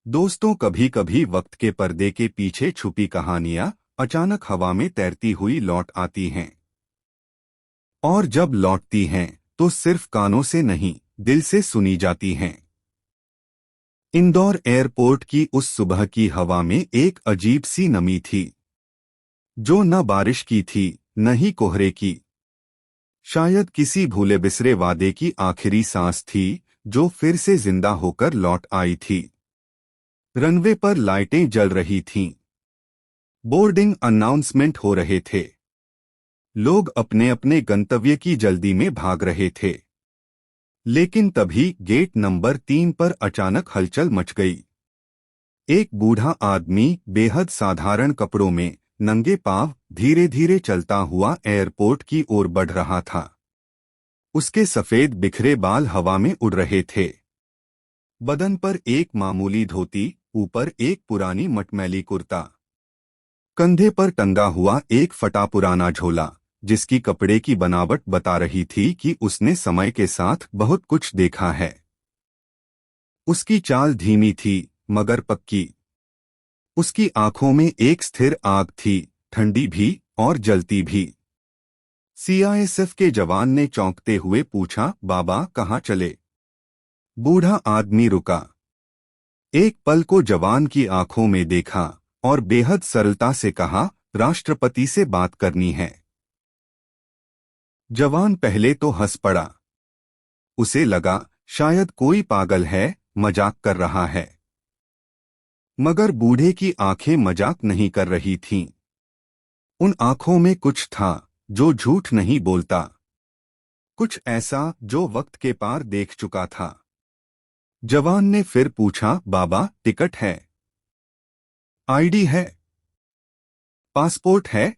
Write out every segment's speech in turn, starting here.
दोस्तों, कभी कभी वक्त के पर्दे के पीछे छुपी कहानियां अचानक हवा में तैरती हुई लौट आती हैं। और जब लौटती हैं तो सिर्फ कानों से नहीं, दिल से सुनी जाती हैं। इंदौर एयरपोर्ट की उस सुबह की हवा में एक अजीब सी नमी थी, जो न बारिश की थी न ही कोहरे की। शायद किसी भूले बिसरे वादे की आखिरी सांस थी, जो फिर से जिंदा होकर लौट आई थी। रनवे पर लाइटें जल रही थीं। बोर्डिंग अनाउंसमेंट हो रहे थे। लोग अपने अपने गंतव्य की जल्दी में भाग रहे थे। लेकिन तभी गेट नंबर 3 पर अचानक हलचल मच गई। एक बूढ़ा आदमी बेहद साधारण कपड़ों में, नंगे पांव, धीरे धीरे चलता हुआ एयरपोर्ट की ओर बढ़ रहा था। उसके सफेद बिखरे बाल हवा में उड़ रहे थे। बदन पर एक मामूली धोती, ऊपर एक पुरानी मटमैली कुर्ता। कंधे पर टंगा हुआ एक फटा पुराना झोला, जिसकी कपड़े की बनावट बता रही थी कि उसने समय के साथ बहुत कुछ देखा है। उसकी चाल धीमी थी, मगर पक्की। उसकी आंखों में एक स्थिर आग थी, ठंडी भी और जलती भी। सीआईएसएफ के जवान ने चौंकते हुए पूछा, बाबा कहाँ चले? बूढ़ा आदमी रुका। एक पल को जवान की आंखों में देखा और बेहद सरलता से कहा, राष्ट्रपति से बात करनी है। जवान पहले तो हंस पड़ा। उसे लगा शायद कोई पागल है, मजाक कर रहा है। मगर बूढ़े की आंखें मजाक नहीं कर रही थीं। उन आंखों में कुछ था जो झूठ नहीं बोलता, कुछ ऐसा जो वक्त के पार देख चुका था। जवान ने फिर पूछा, बाबा टिकट है? आईडी है? पासपोर्ट है?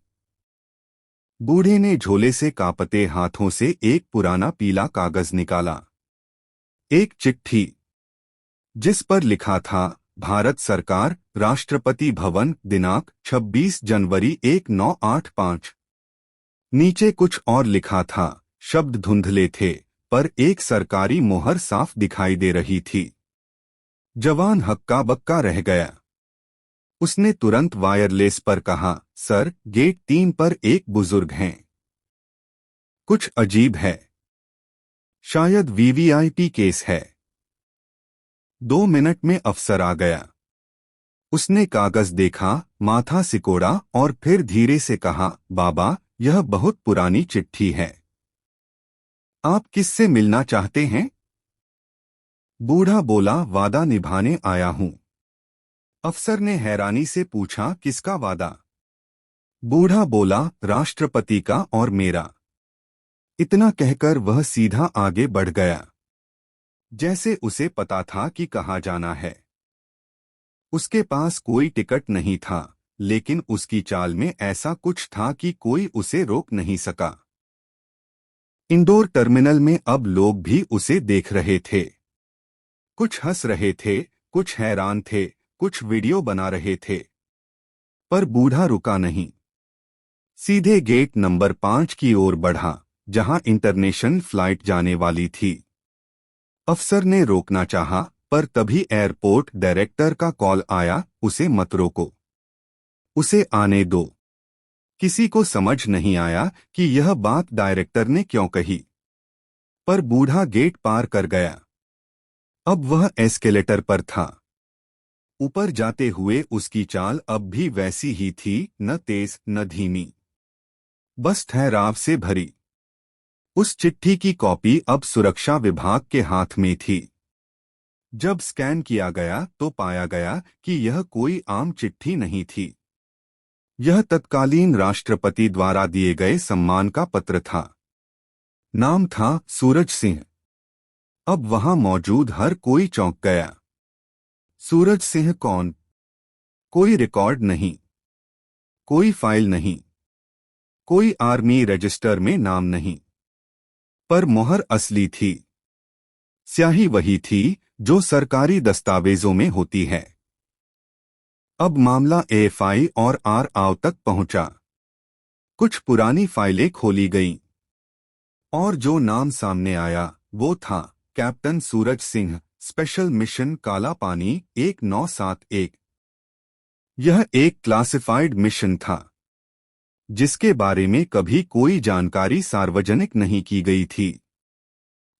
बूढ़े ने झोले से कांपते हाथों से एक पुराना पीला कागज निकाला। एक चिट्ठी, जिस पर लिखा था, भारत सरकार, राष्ट्रपति भवन, दिनांक 26 जनवरी 1985। नीचे कुछ और लिखा था। शब्द धुंधले थे, पर एक सरकारी मोहर साफ दिखाई दे रही थी। जवान हक्का बक्का रह गया। उसने तुरंत वायरलेस पर कहा, सर, गेट 3 पर एक बुजुर्ग हैं। कुछ अजीब है। शायद वीवीआईपी केस है। 2 मिनट में अफसर आ गया। उसने कागज देखा, माथा सिकोड़ा और फिर धीरे से कहा, बाबा, यह बहुत पुरानी चिट्ठी है। आप किससे मिलना चाहते हैं? बूढ़ा बोला, वादा निभाने आया हूं। अफसर ने हैरानी से पूछा, किसका वादा? बूढ़ा बोला, राष्ट्रपति का और मेरा। इतना कहकर वह सीधा आगे बढ़ गया, जैसे उसे पता था कि कहाँ जाना है। उसके पास कोई टिकट नहीं था, लेकिन उसकी चाल में ऐसा कुछ था कि कोई उसे रोक नहीं सका। इंदौर टर्मिनल में अब लोग भी उसे देख रहे थे। कुछ हंस रहे थे, कुछ हैरान थे, कुछ वीडियो बना रहे थे। पर बूढ़ा रुका नहीं। सीधे गेट नंबर 5 की ओर बढ़ा, जहां इंटरनेशनल फ्लाइट जाने वाली थी। अफसर ने रोकना चाहा, पर तभी एयरपोर्ट डायरेक्टर का कॉल आया, उसे मत रोको, उसे आने दो। किसी को समझ नहीं आया कि यह बात डायरेक्टर ने क्यों कही, पर बूढ़ा गेट पार कर गया। अब वह एस्केलेटर पर था। ऊपर जाते हुए उसकी चाल अब भी वैसी ही थी, न तेज न धीमी, बस ठहराव से भरी। उस चिट्ठी की कॉपी अब सुरक्षा विभाग के हाथ में थी। जब स्कैन किया गया तो पाया गया कि यह कोई आम चिट्ठी नहीं थी। यह तत्कालीन राष्ट्रपति द्वारा दिए गए सम्मान का पत्र था। नाम था सूरज सिंह। अब वहां मौजूद हर कोई चौंक गया। सूरज सिंह कौन? कोई रिकॉर्ड नहीं, कोई फाइल नहीं, कोई आर्मी रजिस्टर में नाम नहीं, पर मोहर असली थी। स्याही वही थी जो सरकारी दस्तावेजों में होती है। अब मामला एएफआई और आरआई तक पहुंचा। कुछ पुरानी फाइलें खोली गईं, और जो नाम सामने आया वो था captain Suraj Singh, special mission काला पानी 1971। यह एक क्लासिफाइड मिशन था जिसके बारे में कभी कोई जानकारी सार्वजनिक नहीं की गई थी।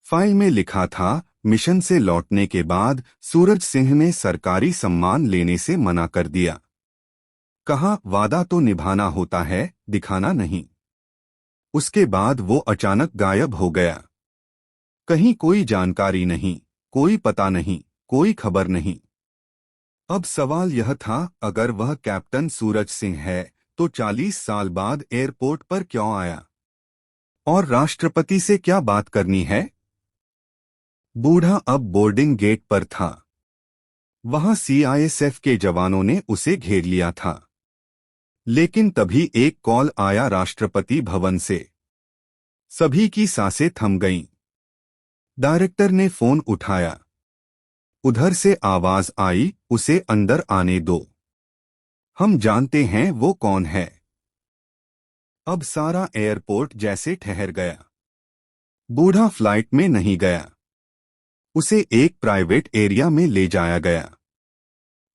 फाइल में लिखा था, मिशन से लौटने के बाद सूरज सिंह ने सरकारी सम्मान लेने से मना कर दिया। कहा, वादा तो निभाना होता है, दिखाना नहीं। उसके बाद वो अचानक गायब हो गया। कहीं कोई जानकारी नहीं, कोई पता नहीं, कोई खबर नहीं। अब सवाल यह था, अगर वह कैप्टन सूरज सिंह है तो 40 साल बाद एयरपोर्ट पर क्यों आया और राष्ट्रपति से क्या बात करनी है? बूढ़ा अब बोर्डिंग गेट पर था। वहां सीआईएसएफ के जवानों ने उसे घेर लिया था। लेकिन तभी एक कॉल आया राष्ट्रपति भवन से। सभी की सांसें थम गईं। डायरेक्टर ने फोन उठाया। उधर से आवाज आई, उसे अंदर आने दो। हम जानते हैं वो कौन है। अब सारा एयरपोर्ट जैसे ठहर गया। बूढ़ा फ्लाइट में नहीं गया। उसे एक प्राइवेट एरिया में ले जाया गया।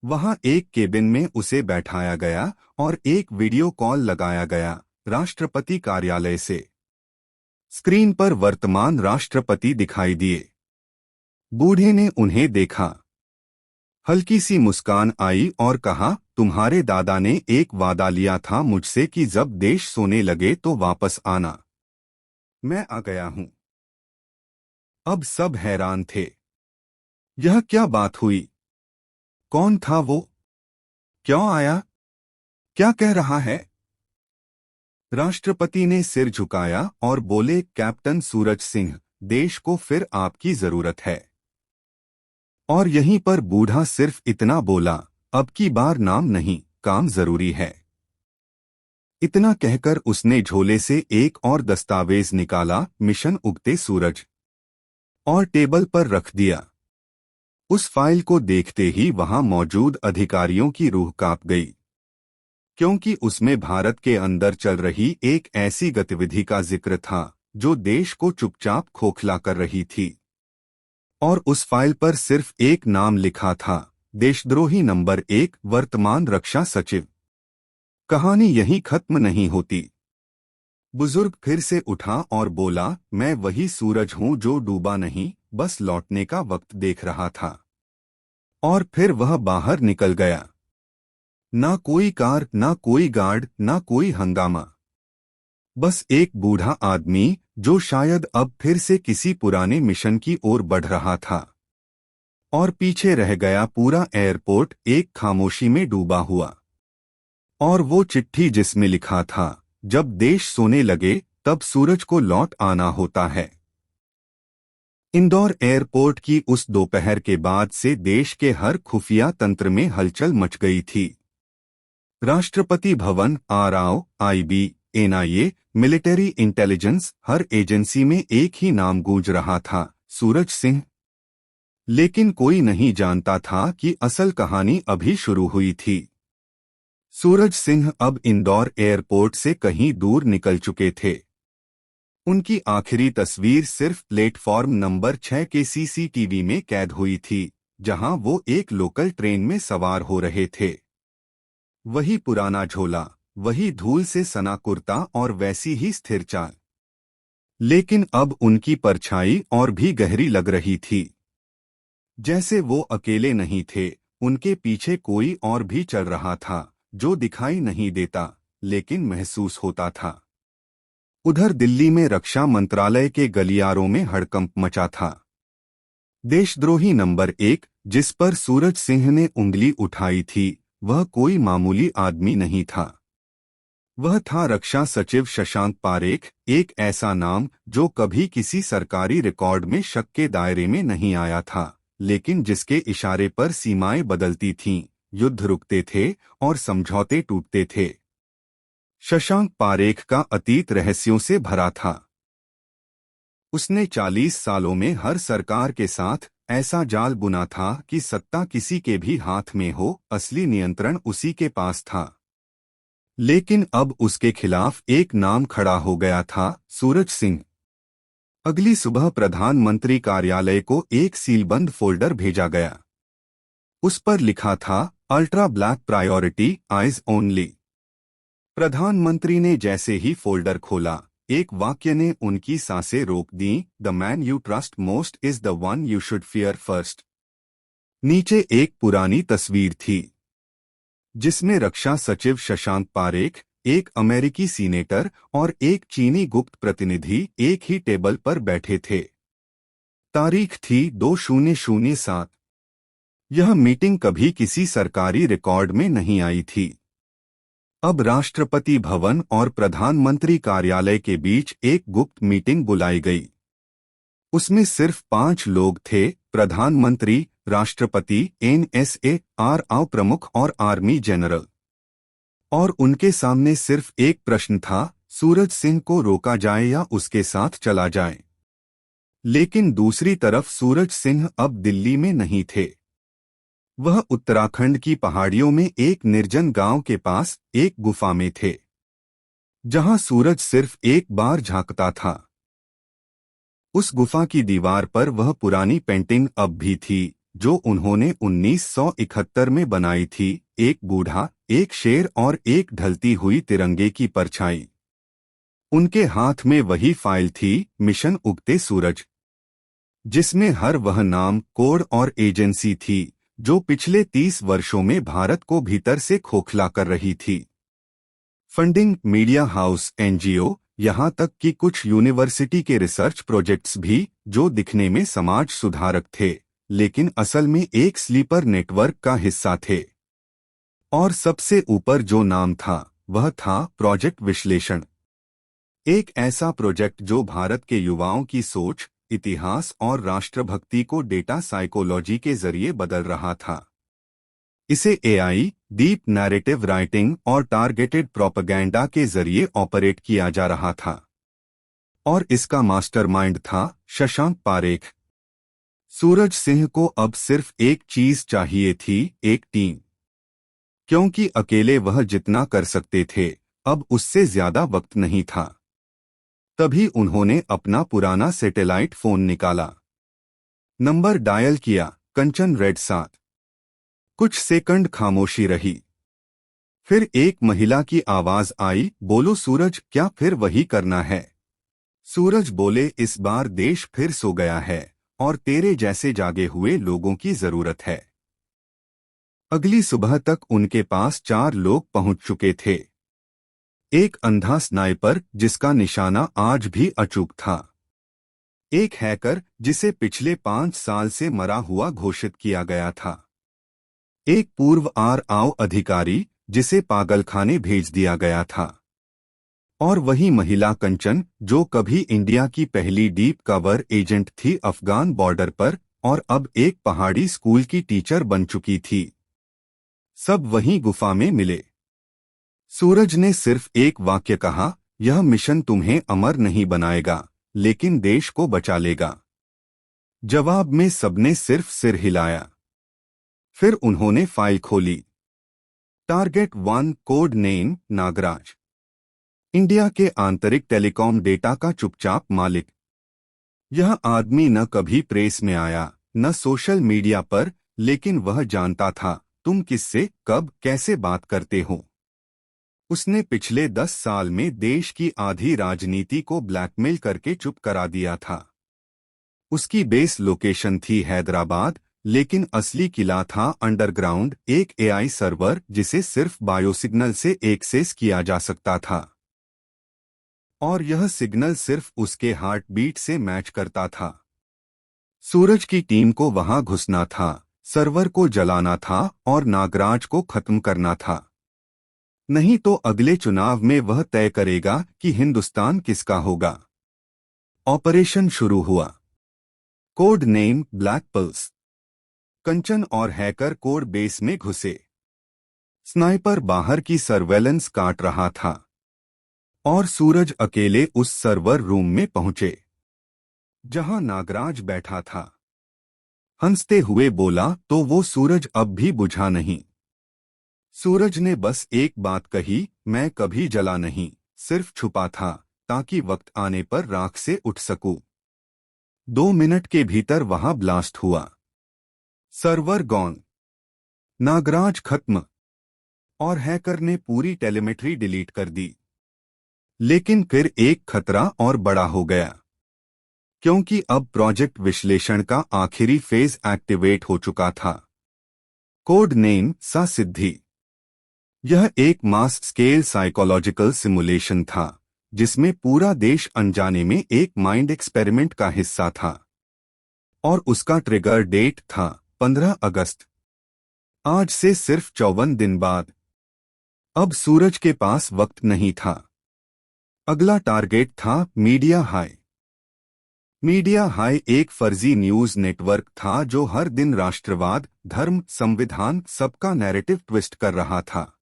वहां एक केबिन में उसे बैठाया गया और एक वीडियो कॉल लगाया गया राष्ट्रपति कार्यालय से। स्क्रीन पर वर्तमान राष्ट्रपति दिखाई दिए। बूढ़े ने उन्हें देखा। हल्की सी मुस्कान आई और कहा, तुम्हारे दादा ने एक वादा लिया था मुझसे कि जब देश सोने लगे तो वापस आना। मैं आ गया हूं। अब सब हैरान थे। यह क्या बात हुई? कौन था वो? क्यों आया? क्या कह रहा है? राष्ट्रपति ने सिर झुकाया और बोले, कैप्टन सूरज सिंह, देश को फिर आपकी जरूरत है। और यहीं पर बूढ़ा सिर्फ इतना बोला, अब की बार नाम नहीं, काम जरूरी है। इतना कहकर उसने झोले से एक और दस्तावेज निकाला, मिशन उगते सूरज, और टेबल पर रख दिया। उस फाइल को देखते ही वहां मौजूद अधिकारियों की रूह कांप गई, क्योंकि उसमें भारत के अंदर चल रही एक ऐसी गतिविधि का जिक्र था जो देश को चुपचाप खोखला कर रही थी। और उस फाइल पर सिर्फ एक नाम लिखा था, देशद्रोही नंबर 1, वर्तमान रक्षा सचिव। कहानी यहीं खत्म नहीं होती। बुजुर्ग फिर से उठा और बोला, मैं वही सूरज हूं जो डूबा नहीं, बस लौटने का वक्त देख रहा था। और फिर वह बाहर निकल गया। ना कोई कार, ना कोई गार्ड, ना कोई हंगामा। बस एक बूढ़ा आदमी जो शायद अब फिर से किसी पुराने मिशन की ओर बढ़ रहा था। और पीछे रह गया पूरा एयरपोर्ट एक खामोशी में डूबा हुआ। और वो चिट्ठी जिसमें लिखा था, जब देश सोने लगे तब सूरज को लौट आना होता है। इंदौर एयरपोर्ट की उस दोपहर के बाद से देश के हर खुफिया तंत्र में हलचल मच गई थी। Rashtrapati Bhavan, RI, IB, NIA, military intelligence, हर एजेंसी में एक ही नाम गूंज रहा था, सूरज सिंह। लेकिन कोई नहीं जानता था कि असल कहानी अभी शुरू हुई थी। सूरज सिंह अब इंदौर एयरपोर्ट से कहीं दूर निकल चुके थे। उनकी आखिरी तस्वीर सिर्फ प्लेटफॉर्म नंबर 6 के सीसीटीवी में कैद हुई थी, जहां वो एक लोकल ट्रेन में सवार हो रहे थे। वही पुराना झोला, वही धूल से सना कुर्ता और वैसी ही स्थिर चाल। लेकिन अब उनकी परछाई और भी गहरी लग रही थी। जैसे वो अकेले नहीं थे, उनके पीछे कोई और भी चल रहा था, जो दिखाई नहीं देता लेकिन महसूस होता था। उधर दिल्ली में रक्षा मंत्रालय के गलियारों में हड़कंप मचा था। देशद्रोही नंबर 1, जिस पर सूरज सिंह ने उंगली उठाई थी, वह कोई मामूली आदमी नहीं था। वह था रक्षा सचिव शशांक पारेख, एक ऐसा नाम जो कभी किसी सरकारी रिकॉर्ड में शक के दायरे में नहीं आया था, लेकिन जिसके इशारे पर सीमाएं बदलती थीं, युद्ध रुकते थे और समझौते टूटते थे। शशांक पारेख का अतीत रहस्यों से भरा था। उसने 40 सालों में हर सरकार के साथ ऐसा जाल बुना था कि सत्ता किसी के भी हाथ में हो, असली नियंत्रण उसी के पास था। लेकिन अब उसके खिलाफ एक नाम खड़ा हो गया था, सूरज सिंह। अगली सुबह प्रधानमंत्री कार्यालय को एक सीलबंद फोल्डर भेजा गया। उस पर लिखा था, ultra black priority, eyes only. प्रधानमंत्री ने जैसे ही फोल्डर खोला, एक वाक्य ने उनकी सांसें रोक दी, the man you trust most is the one you should fear first. नीचे एक पुरानी तस्वीर थी जिसमें रक्षा सचिव शशांक पारेख, एक अमेरिकी सीनेटर और एक चीनी गुप्त प्रतिनिधि एक ही टेबल पर बैठे थे। तारीख थी 2007। यह मीटिंग कभी किसी सरकारी रिकॉर्ड में नहीं आई थी। अब राष्ट्रपति भवन और प्रधानमंत्री कार्यालय के बीच एक गुप्त मीटिंग बुलाई गई। उसमें सिर्फ 5 लोग थे, प्रधानमंत्री, राष्ट्रपति, NSA प्रमुख और आर्मी जनरल। और उनके सामने सिर्फ एक प्रश्न था, सूरज सिंह को रोका जाए या उसके साथ चला जाए। लेकिन दूसरी तरफ सूरज सिंह अब दिल्ली में नहीं थे। वह उत्तराखंड की पहाड़ियों में एक निर्जन गांव के पास एक गुफा में थे, जहां सूरज सिर्फ एक बार झांकता था। उस गुफा की दीवार पर वह पुरानी पेंटिंग अब भी थी जो उन्होंने 1971 में बनाई थी, एक बूढ़ा, एक शेर और एक ढलती हुई तिरंगे की परछाई। उनके हाथ में वही फाइल थी, मिशन उगते सूरज, जिसमें हर वह नाम, कोड और एजेंसी थी जो पिछले 30 वर्षों में भारत को भीतर से खोखला कर रही थी। फंडिंग, मीडिया हाउस, NGO, यहाँ तक कि कुछ यूनिवर्सिटी के रिसर्च प्रोजेक्ट्स भी, जो दिखने में समाज सुधारक थे लेकिन असल में एक स्लीपर नेटवर्क का हिस्सा थे। और सबसे ऊपर जो नाम था वह था प्रोजेक्ट विश्लेषण, एक ऐसा प्रोजेक्ट जो भारत के युवाओं की सोच, इतिहास और राष्ट्रभक्ति को डेटा साइकोलॉजी के जरिए बदल रहा था। इसे AI, डीप नैरेटिव राइटिंग और टारगेटेड प्रोपेगेंडा के जरिए ऑपरेट किया जा रहा था। और इसका मास्टरमाइंड था शशांक पारेख। सूरज सिंह को अब सिर्फ एक चीज चाहिए थी, एक टीम। क्योंकि अकेले वह जितना कर सकते थे, अब उससे ज्यादा वक्त नहीं था। तभी उन्होंने अपना पुराना सैटेलाइट फोन निकाला, नंबर डायल किया, कंचन रेड 7। कुछ सेकंड खामोशी रही। फिर एक महिला की आवाज आई, बोलो सूरज, क्या फिर वही करना है? सूरज बोले, इस बार देश फिर सो गया है और तेरे जैसे जागे हुए लोगों की जरूरत है। अगली सुबह तक उनके पास 4 लोग पहुंच चुके थे। एक अंधा स्नाइपर जिसका निशाना आज भी अचूक था, एक हैकर जिसे पिछले 5 साल से मरा हुआ घोषित किया गया था, एक पूर्व RAO अधिकारी जिसे पागलखाने भेज दिया गया था, और वही महिला कंचन जो कभी इंडिया की पहली डीप कवर एजेंट थी अफगान बॉर्डर पर और अब एक पहाड़ी स्कूल की टीचर बन चुकी थी। सब वहीं गुफा में मिले। सूरज ने सिर्फ एक वाक्य कहा, यह मिशन तुम्हें अमर नहीं बनाएगा लेकिन देश को बचा लेगा। जवाब में सबने सिर्फ सिर हिलाया। फिर उन्होंने फाइल खोली। Target 1, code name Nagraj, India के आंतरिक टेलीकॉम डेटा का चुपचाप मालिक। यह आदमी न कभी प्रेस में आया, न सोशल मीडिया पर, लेकिन वह जानता था तुम किससे, कब, कैसे बात करते हो। उसने पिछले 10 साल में देश की आधी राजनीति को ब्लैकमेल करके चुप करा दिया था। उसकी बेस लोकेशन थी हैदराबाद, लेकिन असली किला था अंडरग्राउंड, एक AI सर्वर जिसे सिर्फ बायोसिग्नल से एक्सेस किया जा सकता था। और यह सिग्नल सिर्फ उसके हार्ट बीट से मैच करता था। सूरज की टीम को वहां घुसना था, सर्वर को जलाना था और नागराज को खत्म करना था। नहीं तो अगले चुनाव में वह तय करेगा कि हिंदुस्तान किसका होगा। ऑपरेशन शुरू हुआ। Code name black pulse. Kanchan और हैकर कोड बेस में घुसे। स्नाइपर बाहर की सर्वेलेंस काट रहा था और सूरज अकेले उस सर्वर रूम में पहुंचे जहां नागराज बैठा था। हंसते हुए बोला, तो वो सूरज अब भी बुझा नहीं। सूरज ने बस एक बात कही, मैं कभी जला नहीं, सिर्फ छुपा था ताकि वक्त आने पर राख से उठ सकूं। 2 मिनट के भीतर वहां ब्लास्ट हुआ। सर्वर गॉन, नागराज खत्म, और हैकर ने पूरी टेलीमेट्री डिलीट कर दी। लेकिन फिर एक खतरा और बड़ा हो गया, क्योंकि अब प्रोजेक्ट विश्लेषण का आखिरी फेज एक्टिवेट हो चुका था। कोड नेम सा सिद्धि। यह एक मास स्केल साइकोलॉजिकल सिमुलेशन था, जिसमें पूरा देश अनजाने में एक माइंड एक्सपेरिमेंट का हिस्सा था। और उसका ट्रिगर डेट था 15 अगस्त। आज से सिर्फ 54 दिन बाद। अब सूरज के पास वक्त नहीं था। अगला टारगेट था मीडिया हाई। मीडिया हाई एक फर्जी न्यूज नेटवर्क था जो हर दिन राष्ट्रवाद, धर्म, संविधान, सबका नैरेटिव ट्विस्ट कर रहा था।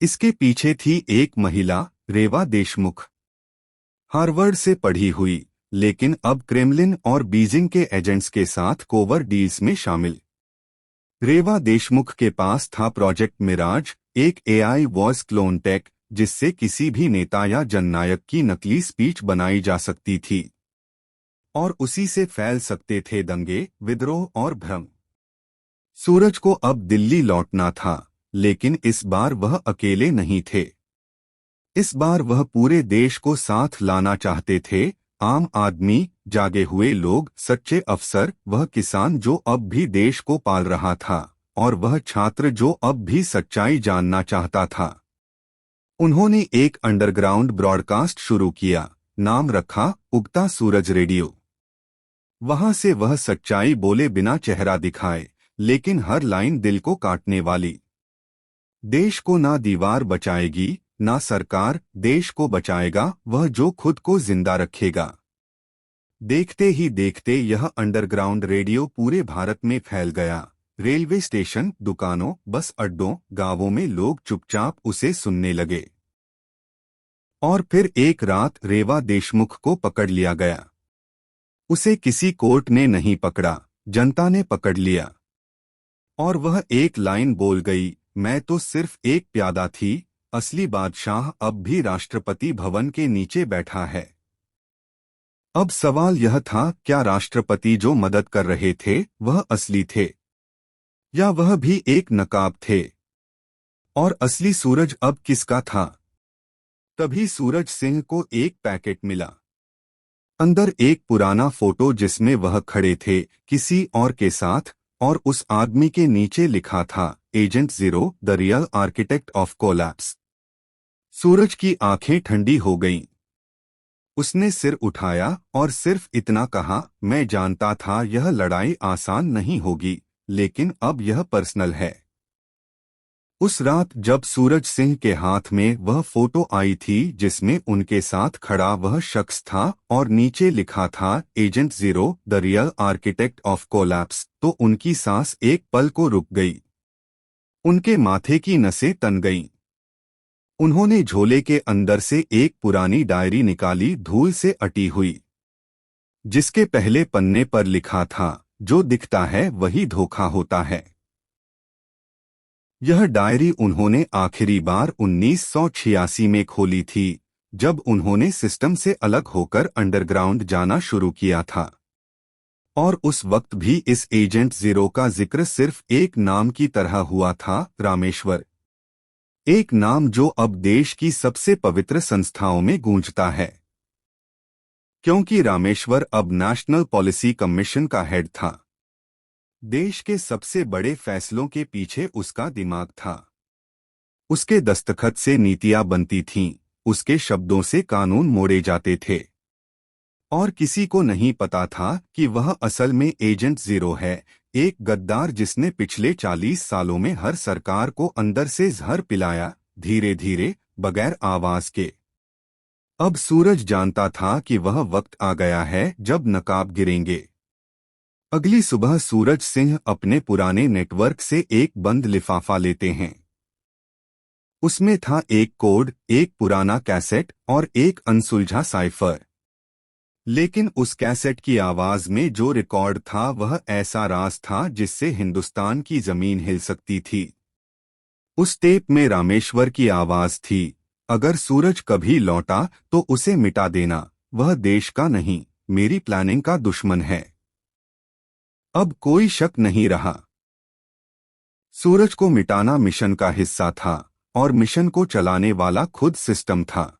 इसके पीछे थी एक महिला, रेवा देशमुख। हार्वर्ड से पढ़ी हुई, लेकिन अब क्रेमलिन और बीजिंग के एजेंट्स के साथ कोवर डील्स में शामिल। रेवा देशमुख के पास था प्रोजेक्ट मिराज, एक एआई वॉइस क्लोन टेक, जिससे किसी भी नेता या जननायक की नकली स्पीच बनाई जा सकती थी और उसी से फैल सकते थे दंगे, विद्रोह और भ्रम। सूरज को अब दिल्ली लौटना था, लेकिन इस बार वह अकेले नहीं थे। इस बार वह पूरे देश को साथ लाना चाहते थे। आम आदमी, जागे हुए लोग, सच्चे अफसर, वह किसान जो अब भी देश को पाल रहा था, और वह छात्र जो अब भी सच्चाई जानना चाहता था। उन्होंने एक अंडरग्राउंड ब्रॉडकास्ट शुरू किया, नाम रखा उगता सूरज रेडियो। वहां से वह सच्चाई बोले बिना चेहरा दिखाए, लेकिन हर लाइन दिल को काटने वाली। देश को ना दीवार बचाएगी, ना सरकार, देश को बचाएगा वह जो खुद को जिंदा रखेगा। देखते ही देखते यह अंडरग्राउंड रेडियो पूरे भारत में फैल गया। रेलवे स्टेशन, दुकानों, बस अड्डों, गांवों में लोग चुपचाप उसे सुनने लगे। और फिर एक रात रेवा देशमुख को पकड़ लिया गया। उसे किसी कोर्ट ने नहीं पकड़ा, जनता ने पकड़ लिया। और वह एक लाइन बोल गई, मैं तो सिर्फ एक प्यादा थी, असली बादशाह अब भी राष्ट्रपति भवन के नीचे बैठा है। अब सवाल यह था, क्या राष्ट्रपति जो मदद कर रहे थे वह असली थे, या वह भी एक नकाब थे? और असली सूरज अब किसका था? तभी सूरज सिंह को एक पैकेट मिला। अंदर एक पुराना फोटो जिसमें वह खड़े थे किसी और के साथ, और उस आदमी के नीचे लिखा था, agent zero, the real architect of collapse. Suraj की आंखें ठंडी हो गईं। उसने सिर उठाया और सिर्फ इतना कहा, मैं जानता था यह लड़ाई आसान नहीं होगी, लेकिन अब यह पर्सनल है। उस रात जब सूरज सिंह के हाथ में वह फोटो आई थी जिसमें उनके साथ खड़ा वह शख्स था और नीचे लिखा था, agent zero, the real architect of collapse, तो उनकी सांस एक पल को रुक गई। उनके माथे की नसें तन गईं। उन्होंने झोले के अंदर से एक पुरानी डायरी निकाली, धूल से अटी हुई, जिसके पहले पन्ने पर लिखा था, जो दिखता है वही धोखा होता है। यह डायरी उन्होंने आखिरी बार 1986 में खोली थी, जब उन्होंने सिस्टम से अलग होकर अंडरग्राउंड जाना शुरू किया था। और उस वक्त भी इस एजेंट जीरो का जिक्र सिर्फ एक नाम की तरह हुआ था, रामेश्वर। एक नाम जो अब देश की सबसे पवित्र संस्थाओं में गूंजता है, क्योंकि रामेश्वर अब नेशनल पॉलिसी कमीशन का हेड था। देश के सबसे बड़े फैसलों के पीछे उसका दिमाग था। उसके दस्तखत से नीतियां बनती थीं, उसके शब्दों से कानून मोड़े जाते थे। और किसी को नहीं पता था कि वह असल में एजेंट जीरो है, एक गद्दार जिसने पिछले 40 सालों में हर सरकार को अंदर से जहर पिलाया, धीरे धीरे, बगैर आवाज के। अब सूरज जानता था कि वह वक्त आ गया है जब नकाब गिरेंगे। अगली सुबह सूरज सिंह अपने पुराने नेटवर्क से एक बंद लिफाफा लेते हैं। उसमें था एक कोड, एक पुराना कैसेट और एक अनसुलझा साइफर। लेकिन उस कैसेट की आवाज में जो रिकॉर्ड था वह ऐसा राज था जिससे हिंदुस्तान की जमीन हिल सकती थी। उस टेप में रामेश्वर की आवाज थी, अगर सूरज कभी लौटा तो उसे मिटा देना, वह देश का नहीं, मेरी प्लानिंग का दुश्मन है। अब कोई शक नहीं रहा। सूरज को मिटाना मिशन का हिस्सा था और मिशन को चलाने वाला खुद सिस्टम था।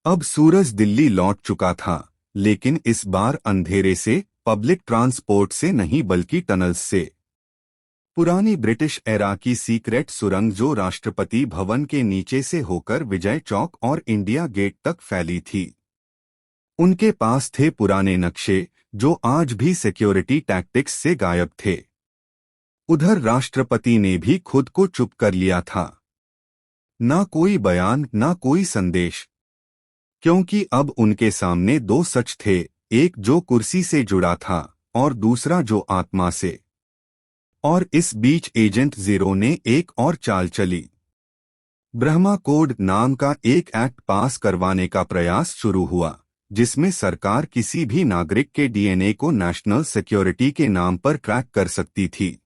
अब सूरज दिल्ली लौट चुका था, लेकिन इस बार अंधेरे से, पब्लिक ट्रांसपोर्ट से नहीं बल्कि टनल्स से। पुरानी ब्रिटिश एरा की सीक्रेट सुरंग जो राष्ट्रपति भवन के नीचे से होकर विजय चौक और इंडिया गेट तक फैली थी। उनके पास थे पुराने नक्शे जो आज भी सिक्योरिटी टैक्टिक्स से गायब थे। उधर राष्ट्रपति ने भी खुद को चुप कर लिया था। ना कोई बयान, ना कोई संदेश, क्योंकि अब उनके सामने दो सच थे, एक जो कुर्सी से जुड़ा था और दूसरा जो आत्मा से। और इस बीच एजेंट जीरो ने एक और चाल चली। ब्रह्मा कोड नाम का एक एक्ट पास करवाने का प्रयास शुरू हुआ, जिसमें सरकार किसी भी नागरिक के डीएनए को नेशनल सिक्योरिटी के नाम पर ट्रैक कर सकती थी।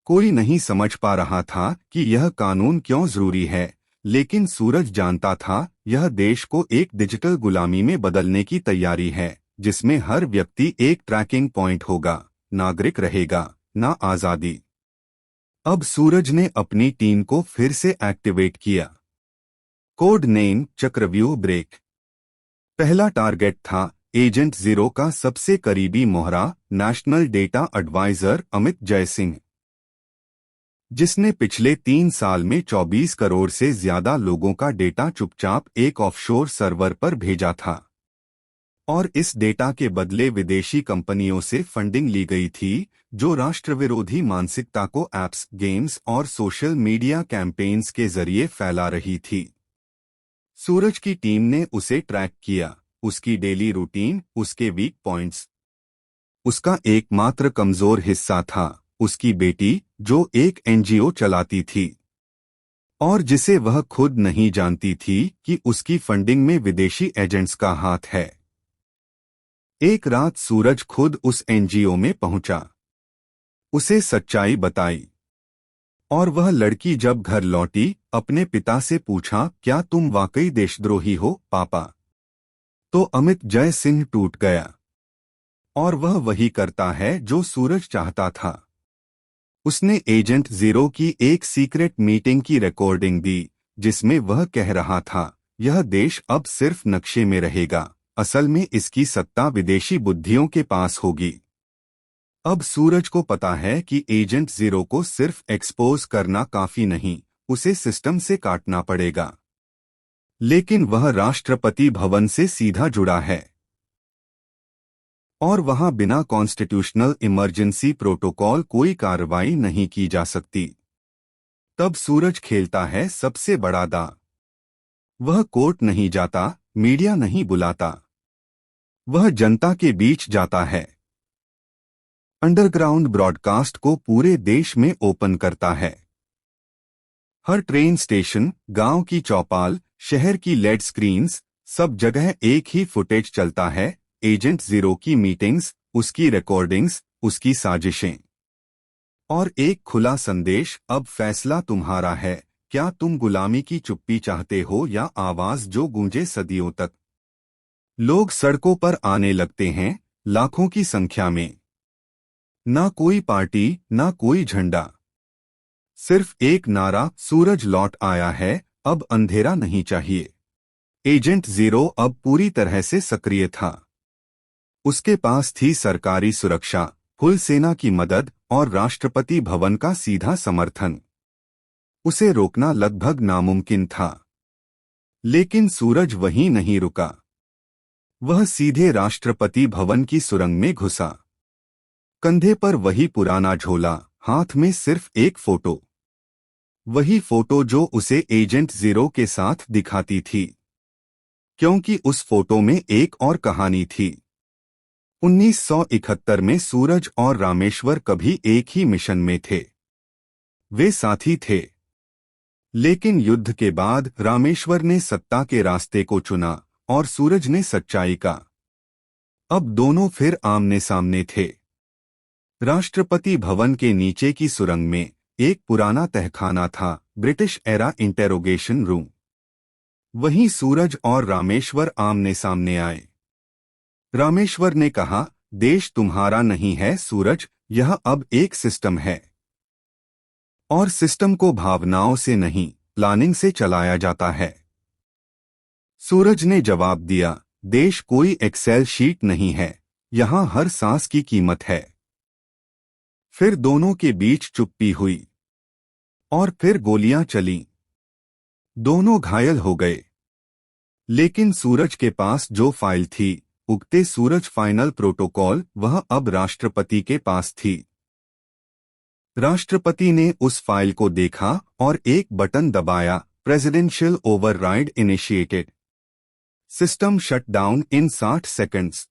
कोई नहीं समझ पा रहा था कि यह कानून क्यों जरूरी है, लेकिन सूरज जानता था यह देश को एक डिजिटल गुलामी में बदलने की तैयारी है, जिसमें हर व्यक्ति एक ट्रैकिंग पॉइंट होगा, नागरिक रहेगा, ना आजादी। अब सूरज ने अपनी टीम को फिर से एक्टिवेट किया। Code name Chakravyuh break. पहला टारगेट था एजेंट जीरो का सबसे करीबी मोहरा, national data adviser Amit Jaisingh, जिसने पिछले 3 साल में 24 करोड़ से ज्यादा लोगों का डेटा चुपचाप एक ऑफशोर सर्वर पर भेजा था। और इस डेटा के बदले विदेशी कंपनियों से फंडिंग ली गई थी, जो राष्ट्रविरोधी मानसिकता को ऐप्स, गेम्स और सोशल मीडिया कैंपेन्स के जरिए फैला रही थी। सूरज की टीम ने उसे ट्रैक किया, उसकी डेली रूटीन, उसके वीक पॉइंट्स। उसका एकमात्र कमजोर हिस्सा था उसकी बेटी, जो एक एनजीओ चलाती थी और जिसे वह खुद नहीं जानती थी कि उसकी फंडिंग में विदेशी एजेंट्स का हाथ है। एक रात सूरज खुद उस एनजीओ में पहुंचा, उसे सच्चाई बताई, और वह लड़की जब घर लौटी, अपने पिता से पूछा, क्या तुम वाकई देशद्रोही हो पापा? तो अमित जय सिंह टूट गया। और वह वही करता है जो सूरज चाहता था। उसने एजेंट जीरो की एक सीक्रेट मीटिंग की रिकॉर्डिंग दी, जिसमें वह कह रहा था, यह देश अब सिर्फ नक्शे में रहेगा, असल में इसकी सत्ता विदेशी बुद्धियों के पास होगी। अब सूरज को पता है कि एजेंट जीरो को सिर्फ एक्सपोज करना काफी नहीं, उसे सिस्टम से काटना पड़ेगा। लेकिन वह राष्ट्रपति भवन से सीधा जुड़ा है और वहां बिना कॉन्स्टिट्यूशनल इमरजेंसी प्रोटोकॉल कोई कार्रवाई नहीं की जा सकती। तब सूरज खेलता है सबसे बड़ा दांव। वह कोर्ट नहीं जाता, मीडिया नहीं बुलाता, वह जनता के बीच जाता है। अंडरग्राउंड ब्रॉडकास्ट को पूरे देश में ओपन करता है। हर ट्रेन स्टेशन, गांव की चौपाल, शहर की लेड स्क्रीन्स, सब जगह एक ही फुटेज चलता है, एजेंट जीरो की मीटिंग्स, उसकी रिकॉर्डिंग्स, उसकी साजिशें। और एक खुला संदेश, अब फैसला तुम्हारा है, क्या तुम गुलामी की चुप्पी चाहते हो या आवाज जो गूंजे सदियों तक। लोग सड़कों पर आने लगते हैं, लाखों की संख्या में। ना कोई पार्टी, ना कोई झंडा, सिर्फ एक नारा, सूरज लौट आया है, अब अंधेरा नहीं चाहिए। एजेंट जीरो अब पूरी तरह से सक्रिय था। उसके पास थी सरकारी सुरक्षा, फुल सेना की मदद और राष्ट्रपति भवन का सीधा समर्थन। उसे रोकना लगभग नामुमकिन था। लेकिन सूरज वहीं नहीं रुका। वह सीधे राष्ट्रपति भवन की सुरंग में घुसा। कंधे पर वही पुराना झोला, हाथ में सिर्फ एक फोटो। वही फोटो जो उसे एजेंट जीरो के साथ दिखाती थी, क्योंकि उस फोटो में एक और कहानी थी। 1971 में सूरज और रामेश्वर कभी एक ही मिशन में थे। वे साथी थे। लेकिन युद्ध के बाद रामेश्वर ने सत्ता के रास्ते को चुना और सूरज ने सच्चाई का। अब दोनों फिर आमने सामने थे। राष्ट्रपति भवन के नीचे की सुरंग में एक पुराना तहखाना था, ब्रिटिश एरा इंटेरोगेशन रूम। वहीं सूरज और रामेश्वर आमने सामने आए। रामेश्वर ने कहा, देश तुम्हारा नहीं है सूरज, यह अब एक सिस्टम है। और सिस्टम को भावनाओं से नहीं, प्लानिंग से चलाया जाता है। सूरज ने जवाब दिया, देश कोई एक्सेल शीट नहीं है, यहां हर सांस की कीमत है। फिर दोनों के बीच चुप्पी हुई। और फिर गोलियां चलीं। दोनों घायल हो गए। लेकिन सूरज के पास जो फाइल थी, उगते सूरज फाइनल प्रोटोकॉल, वह अब राष्ट्रपति के पास थी। राष्ट्रपति ने उस फाइल को देखा और एक बटन दबाया, presidential override initiated. System shut down in 60 seconds.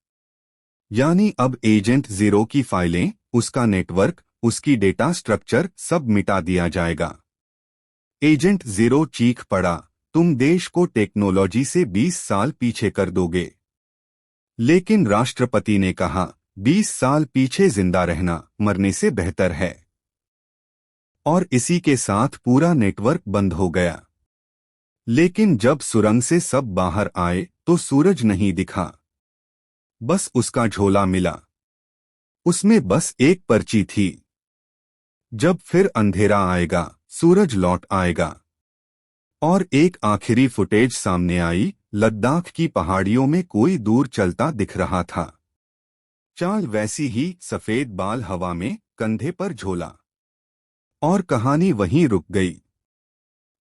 यानी अब एजेंट जीरो की फाइलें, उसका नेटवर्क, उसकी डेटा स्ट्रक्चर सब मिटा दिया जाएगा। एजेंट जीरो चीख पड़ा, तुम देश को टेक्नोलॉजी से 20 साल पीछे कर दोगे। लेकिन राष्ट्रपति ने कहा, 20 साल पीछे जिंदा रहना मरने से बेहतर है। और इसी के साथ पूरा नेटवर्क बंद हो गया। लेकिन जब सुरंग से सब बाहर आए तो सूरज नहीं दिखा। बस उसका झोला मिला। उसमें बस एक पर्ची थी। जब फिर अंधेरा आएगा, सूरज लौट आएगा। और एक आखिरी फुटेज सामने आई, लद्दाख की पहाड़ियों में कोई दूर चलता दिख रहा था। चाल वैसी ही, सफेद बाल हवा में, कंधे पर झोला। और कहानी वहीं रुक गई।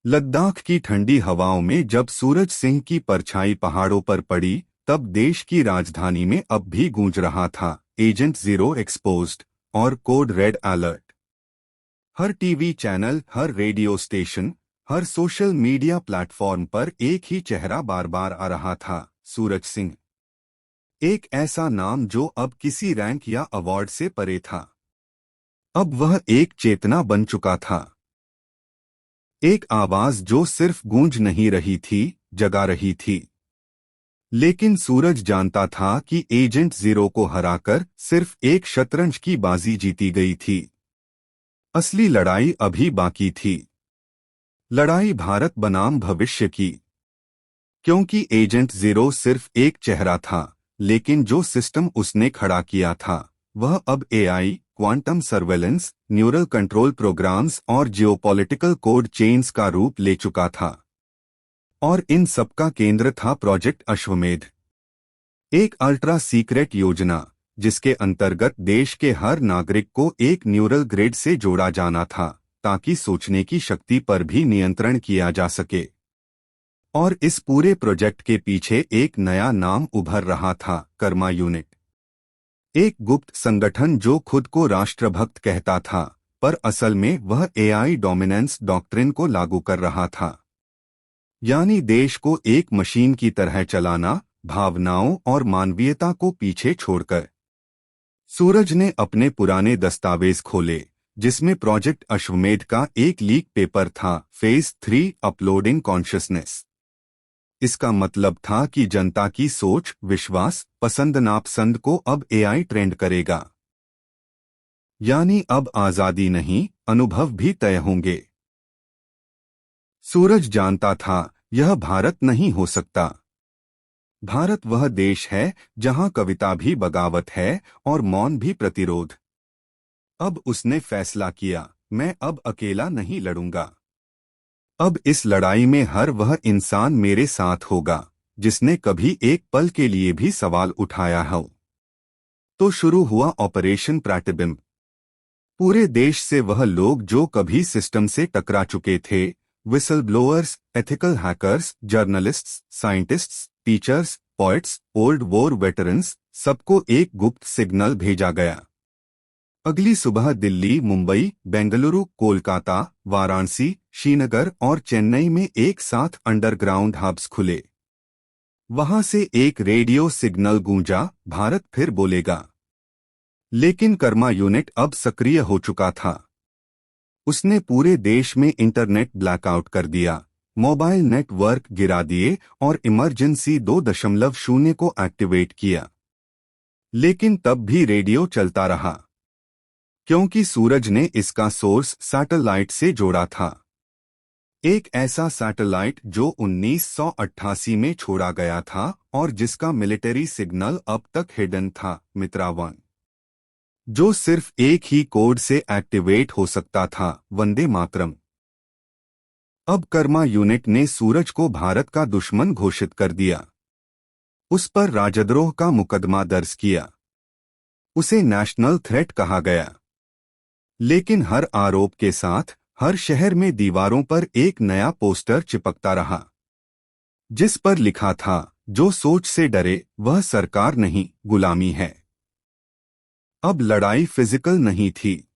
लद्दाख की ठंडी हवाओं में जब सूरज सिंह की परछाई पहाड़ों पर पड़ी, तब देश की राजधानी में अब भी गूंज रहा था, एजेंट जीरो एक्सपोज्ड और कोड रेड अलर्ट। हर टीवी चैनल, हर रेडियो स्टेशन, हर सोशल मीडिया प्लेटफॉर्म पर एक ही चेहरा बार बार आ रहा था, सूरज सिंह। एक ऐसा नाम जो अब किसी रैंक या अवार्ड से परे था। अब वह एक चेतना बन चुका था। एक आवाज जो सिर्फ गूंज नहीं रही थी, जगा रही थी। लेकिन सूरज जानता था कि एजेंट जीरो को हराकर सिर्फ एक शतरंज की बाजी जीती गई थी। असली लड़ाई अभी बाकी थी। लड़ाई भारत बनाम भविष्य की। क्योंकि एजेंट जीरो सिर्फ एक चेहरा था, लेकिन जो सिस्टम उसने खड़ा किया था, वह अब AI, quantum surveillance, neural control programs और जियोपॉलिटिकल कोड चेन्स का रूप ले चुका था। और इन सबका केंद्र था प्रोजेक्ट अश्वमेध, एक अल्ट्रा सीक्रेट योजना, जिसके अंतर्गत देश के हर नागरिक को एक न्यूरल ग्रिड से जोड़ा जाना था, ताकि सोचने की शक्ति पर भी नियंत्रण किया जा सके। और इस पूरे प्रोजेक्ट के पीछे एक नया नाम उभर रहा था, कर्मा यूनिट। एक गुप्त संगठन जो खुद को राष्ट्रभक्त कहता था, पर असल में वह एआई डोमिनेंस डॉक्ट्रिन को लागू कर रहा था। यानी देश को एक मशीन की तरह चलाना, भावनाओं और मानवीयता को पीछे छोड़कर। सूरज ने अपने पुराने दस्तावेज खोले, जिसमें प्रोजेक्ट अश्वमेध का एक लीक पेपर था, फेज 3 अपलोडिंग कॉन्शियसनेस। इसका मतलब था कि जनता की सोच, विश्वास, पसंद नापसंद को अब एआई ट्रेंड करेगा। यानी अब आजादी नहीं, अनुभव भी तय होंगे। सूरज जानता था, यह भारत नहीं हो सकता। भारत वह देश है जहां कविता भी बगावत है और मौन भी प्रतिरोध। अब उसने फैसला किया, मैं अब अकेला नहीं लड़ूंगा। अब इस लड़ाई में हर वह इंसान मेरे साथ होगा, जिसने कभी एक पल के लिए भी सवाल उठाया हो। तो शुरू हुआ ऑपरेशन प्रतिबिंब। पूरे देश से वह लोग जो कभी सिस्टम से टकरा चुके थे, whistle blowers, ethical hackers, journalists, scientists, teachers, poets, old war veterans, सबको एक गुप्त सिग्नल भेजा गया। अगली सुबह दिल्ली, मुंबई, बेंगलुरु, कोलकाता, वाराणसी, श्रीनगर और चेन्नई में एक साथ अंडरग्राउंड हब्स खुले। वहां से एक रेडियो सिग्नल गूंजा, भारत फिर बोलेगा। लेकिन कर्मा यूनिट अब सक्रिय हो चुका था। उसने पूरे देश में इंटरनेट ब्लैकआउट कर दिया, मोबाइल नेटवर्क गिरा दिए और इमरजेंसी 2.0 को एक्टिवेट किया। लेकिन तब भी रेडियो चलता रहा, क्योंकि सूरज ने इसका सोर्स सैटेलाइट से जोड़ा था। एक ऐसा सैटेलाइट जो 1988 में छोड़ा गया था और जिसका मिलिट्री सिग्नल अब तक हिडन था, मित्रा 1, जो सिर्फ एक ही कोड से एक्टिवेट हो सकता था, वंदे मातरम। अब कर्मा यूनिट ने सूरज को भारत का दुश्मन घोषित कर दिया। उस पर राजद्रोह का मुकदमा दर्ज किया। उसे नेशनल थ्रेट कहा गया। लेकिन हर आरोप के साथ हर शहर में दीवारों पर एक नया पोस्टर चिपकता रहा, जिस पर लिखा था, जो सोच से डरे वह सरकार नहीं, गुलामी है। अब लड़ाई फिजिकल नहीं थी।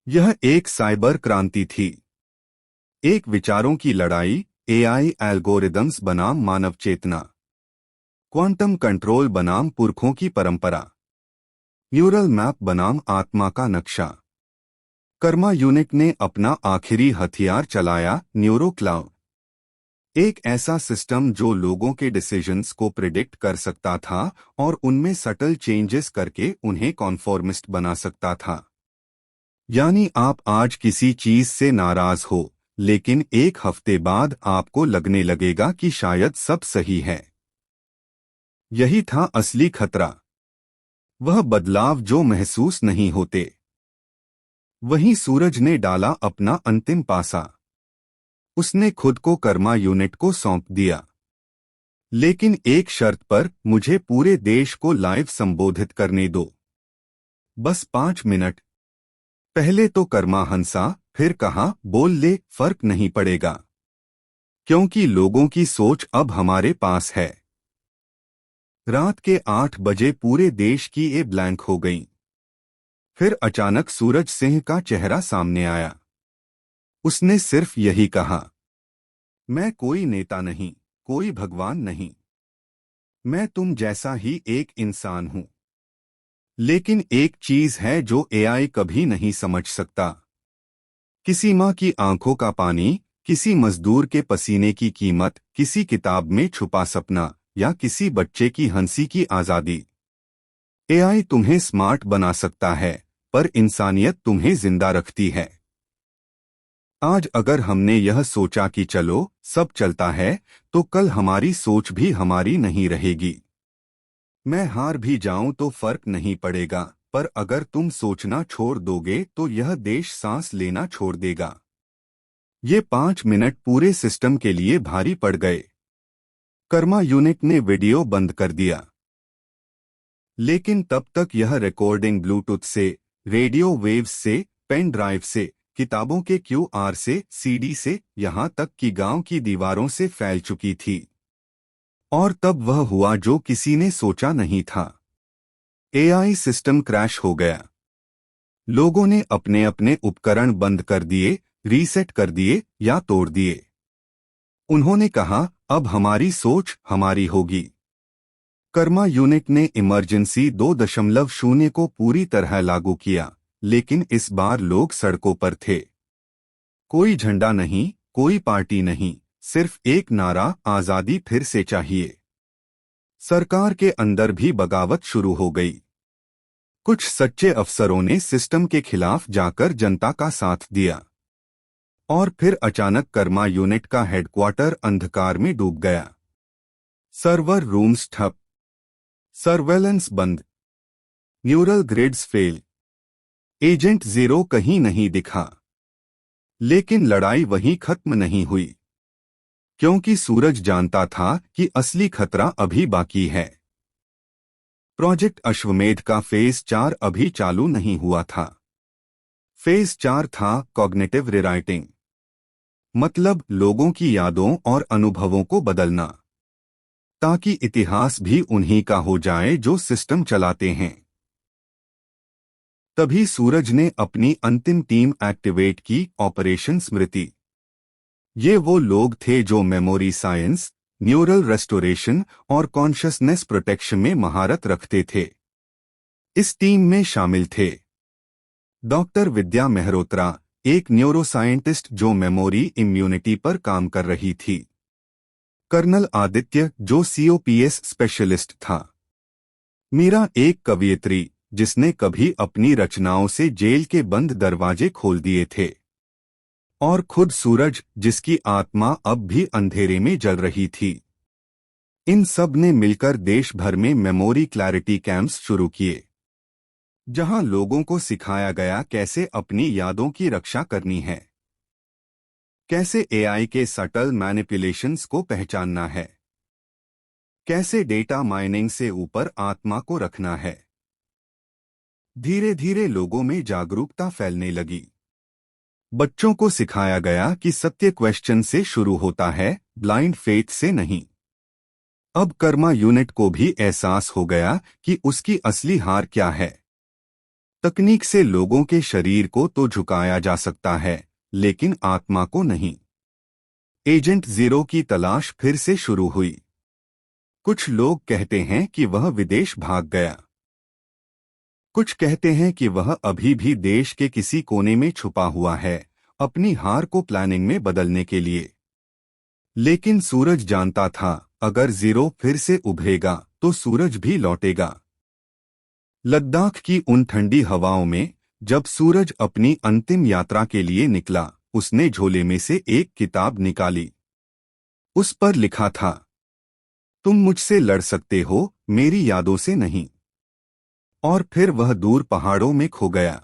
यह एक साइबर क्रांति थी। एक विचारों की लड़ाई, एआई एल्गोरिदम्स बनाम मानव चेतना, क्वांटम कंट्रोल बनाम पुरखों की परंपरा, न्यूरल मैप बनाम आत्मा का नक्शा। कर्मा यूनिट ने अपना आखिरी हथियार चलाया, न्यूरो क्लाउड। एक ऐसा सिस्टम जो लोगों के डिसीजंस को प्रिडिक्ट कर सकता था और उनमें सटल चेंजेस करके उन्हें कॉन्फॉर्मिस्ट बना सकता था। यानी आप आज किसी चीज से नाराज हो, लेकिन एक हफ्ते बाद आपको लगने लगेगा कि शायद सब सही है। यही था असली खतरा। वह बदलाव जो महसूस नहीं होते। वहीं सूरज ने डाला अपना अंतिम पासा। उसने खुद को कर्मा यूनिट को सौंप दिया। लेकिन एक शर्त पर, मुझे पूरे देश को लाइव संबोधित करने दो। बस 5 मिनट। पहले तो कर्मा हंसा, फिर कहा, बोल ले, फर्क नहीं पड़ेगा। क्योंकि लोगों की सोच अब हमारे पास है। रात के 8 बजे पूरे देश की ये ब्लैंक हो गई। फिर अचानक सूरज सिंह का चेहरा सामने आया। उसने सिर्फ यही कहा, मैं कोई नेता नहीं, कोई भगवान नहीं। मैं तुम जैसा ही एक इंसान हूं। लेकिन एक चीज है जो एआई कभी नहीं समझ सकता। किसी माँ की आंखों का पानी, किसी मजदूर के पसीने की कीमत, किसी किताब में छुपा सपना, या किसी बच्चे की हंसी की आजादी। एआई तुम्हें स्मार्ट बना सकता है, पर इंसानियत तुम्हें जिंदा रखती है। आज अगर हमने यह सोचा कि चलो सब चलता है, तो कल हमारी सोच भी हमारी नहीं रहेगी। मैं हार भी जाऊं तो फर्क नहीं पड़ेगा, पर अगर तुम सोचना छोड़ दोगे तो यह देश सांस लेना छोड़ देगा। ये 5 मिनट पूरे सिस्टम के लिए भारी पड़ गए। कर्मा यूनिट ने वीडियो बंद कर दिया। लेकिन तब तक यह रिकॉर्डिंग ब्लूटूथ से, रेडियो वेव्स से, पेन ड्राइव से, किताबों के क्यूआर से, सीडी से, यहां तक कि गांव की दीवारों से फैल चुकी थी। और तब वह हुआ जो किसी ने सोचा नहीं था। एआई सिस्टम क्रैश हो गया। लोगों ने अपने अपने उपकरण बंद कर दिए, रीसेट कर दिए या तोड़ दिए। उन्होंने कहा, अब हमारी सोच हमारी होगी। कर्मा यूनिट ने इमरजेंसी 2.0 को पूरी तरह लागू किया, लेकिन इस बार लोग सड़कों पर थे। कोई झंडा नहीं, कोई पार्टी नहीं, सिर्फ एक नारा, आजादी फिर से चाहिए। सरकार के अंदर भी बगावत शुरू हो गई। कुछ सच्चे अफसरों ने सिस्टम के खिलाफ जाकर जनता का साथ दिया। और फिर अचानक कर्मा यूनिट का हेडक्वार्टर अंधकार में डूब गया। सर्वर रूम्स ठप, सर्वेलेंस बंद, neural grids fail, agent zero कहीं नहीं दिखा। लेकिन लड़ाई वहीं खत्म नहीं हुई, क्योंकि सूरज जानता था कि असली खतरा अभी बाकी है। प्रोजेक्ट अश्वमेध का फेज 4 अभी चालू नहीं हुआ था। फेज 4 था कॉग्निटिव रिराइटिंग, मतलब लोगों की यादों और अनुभवों को बदलना, ताकि इतिहास भी उन्हीं का हो जाए जो सिस्टम चलाते हैं। तभी सूरज ने अपनी अंतिम टीम एक्टिवेट की, ऑपरेशन स्मृति। ये वो लोग थे जो मेमोरी साइंस, न्यूरल रेस्टोरेशन और कॉन्शसनेस प्रोटेक्शन में महारत रखते थे। इस टीम में शामिल थे डॉक्टर विद्या मेहरोत्रा, एक न्यूरोसाइंटिस्ट जो मेमोरी इम्यूनिटी पर काम कर रही थी। कर्नल आदित्य, जो सीओपीएस स्पेशलिस्ट था। मीरा, एक कवियत्री जिसने कभी अपनी रचनाओं से जेल के बंद दरवाजे खोल दिए थे। और खुद सूरज, जिसकी आत्मा अब भी अंधेरे में जल रही थी। इन सब ने मिलकर देश भर में मेमोरी क्लैरिटी कैंप्स शुरू किए, जहां लोगों को सिखाया गया कैसे अपनी यादों की रक्षा करनी है, कैसे एआई के सटल मैनिपुलेशंस को पहचानना है, कैसे डेटा माइनिंग से ऊपर आत्मा को रखना है। धीरे धीरे लोगों में जागरूकता फैलने लगी। बच्चों को सिखाया गया कि सत्य क्वेश्चन से शुरू होता है, ब्लाइंड फेथ से नहीं। अब कर्मा यूनिट को भी एहसास हो गया कि उसकी असली हार क्या है। तकनीक से लोगों के शरीर को तो झुकाया जा सकता है, लेकिन आत्मा को नहीं। एजेंट जीरो की तलाश फिर से शुरू हुई। कुछ लोग कहते हैं कि वह विदेश भाग गया, कुछ कहते हैं कि वह अभी भी देश के किसी कोने में छुपा हुआ है, अपनी हार को प्लानिंग में बदलने के लिए। लेकिन सूरज जानता था, अगर जीरो फिर से उभरेगा तो सूरज भी लौटेगा। लद्दाख की उन ठंडी हवाओं में जब सूरज अपनी अंतिम यात्रा के लिए निकला, उसने झोले में से एक किताब निकाली। उस पर लिखा था, तुम मुझसे लड़ सकते हो, मेरी यादों से नहीं। और फिर वह दूर पहाड़ों में खो गया।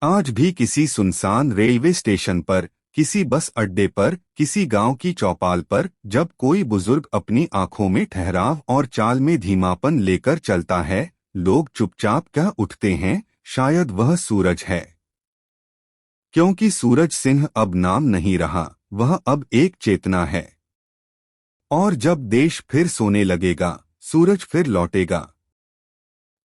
आज भी किसी सुनसान रेलवे स्टेशन पर, किसी बस अड्डे पर, किसी गांव की चौपाल पर जब कोई बुजुर्ग अपनी आंखों में ठहराव और चाल में धीमापन लेकर चलता है, लोग चुपचाप कह उठते हैं, शायद वह सूरज है। क्योंकि सूरज सिंह अब नाम नहीं रहा, वह अब एक चेतना है। और जब देश फिर सोने लगेगा, सूरज फिर लौटेगा।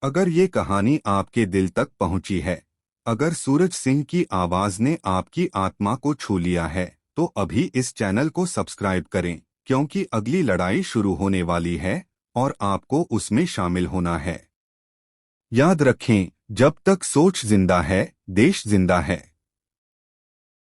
अगर ये कहानी आपके दिल तक पहुंची है, अगर सूरज सिंह की आवाज ने आपकी आत्मा को छू लिया है, तो अभी इस चैनल को सब्सक्राइब करें, क्योंकि अगली लड़ाई शुरू होने वाली है और आपको उसमें शामिल होना है। याद रखें, जब तक सोच जिंदा है, देश जिंदा है।